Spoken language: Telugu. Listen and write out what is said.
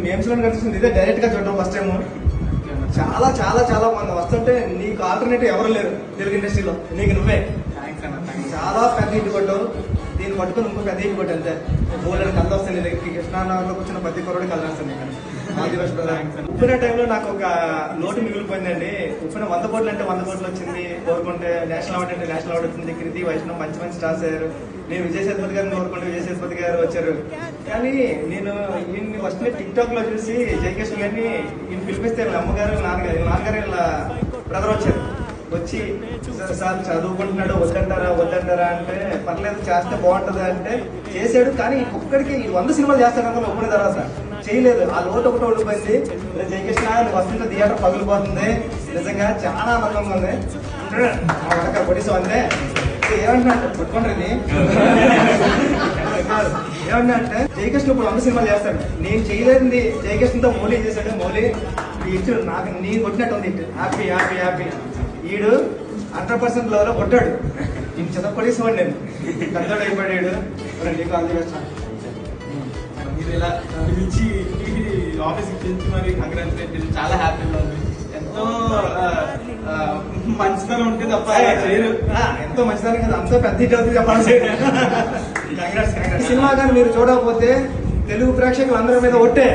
మేమ్స్ లో కనిపిస్తుంది, ఇదే డైరెక్ట్ గా చూడడం ఫస్ట్ టైం. చాలా చాలా చాలా బాగుంది. వస్తుంటే నీకు ఆల్టర్నేటివ్ ఎవరు లేరు తెలుగు ఇండస్ట్రీలో, నీకు నువ్వే. చాలా పెద్ద ఇంటి కొట్టావు, దీన్ని పట్టుకుని ఇంకో పెద్ద ఇంటి కొట్టు అంతే. బోల్డ్ కళ్ళు వస్తాయి నీ దగ్గరికి, కృష్ణానగర్లో వచ్చిన ప్రతి కొరడు కళ్ళు వస్తాయి. ఉప్పిన టైంలో నాకు ఒక లోటు మిగిలిపోయిందండి. ఉప్పిన 100 కోట్లు అంటే 100 కోట్లు వచ్చింది, కోరుకుంటే నేషనల్ అవార్డు అంటే నేషనల్ అవార్డు వచ్చింది, కృతి వైష్ణవ్ మంచి మంచి స్టార్స్ అయ్యారు. నేను విజయ్ సేతుపతి గారిని కోరుకుంటే విజయ్ సేతుపతి గారు వచ్చారు. కానీ నేను ఈయన్ని ఫస్ట్ టిక్ టాక్ లో చూసి జయకృష్ణ గారిని ఈయన పిలిపిస్తే వీళ్ళ అమ్మగారు నాన్నగారు వీళ్ళ బ్రదర్ వచ్చారు. వచ్చి సార్ చదువుకుంటున్నాడు, వద్దంటారా అంటే పర్లేదు చేస్తే బాగుంటది అంటే చేశాడు. కానీ ఒక్కడికి 100 సినిమాలు చేస్తాడు అనుకుని ఒప్పుకునే తర్వాత చేయలేదు. ఆ లోటు ఒకటి ఓడిపోయింది. జయకృష్ణ వస్తుంటే థియేటర్ పగిలిపోతుంది, నిజంగా చాలా ఆనందంగా ఉంది. పొడిసో అంతే ఏమంటున్నా పట్టుకోండి. ఏమన్నా అంటే జయకృష్ణ ఇప్పుడు 100 సినిమాలు చేస్తాడు, నేను చేయలేదండి. జయకృష్ణతో మౌలి చేశాడు. మౌలి ఇటు నాకు నీ కొట్టినట్టు ఉంది, ఇటు హ్యాపీ హ్యాపీ హ్యాపీ. ఈడు 100% లెవెల్లో కొట్టాడు. నేను చదవపడేసేవాడు, నేను పెద్దోడు అయిపోయాడు. నీకు అంది మీరు ఇలా పిలిచి ఆఫీస్కి పిలిచి మరి కంగ్రాచులేట్, చాలా హ్యాపీగా ఉంది. ఎంతో మంచితనం ఉంటే తప్ప చేయరు. ఎంతో మంచిదాన్ని కదా, అంతా పెద్ద హిట్ అవుతుంది చెప్పాల్సి. సినిమా కానీ మీరు చూడకపోతే తెలుగు ప్రేక్షకులు అందరి మీద ఒట్టే.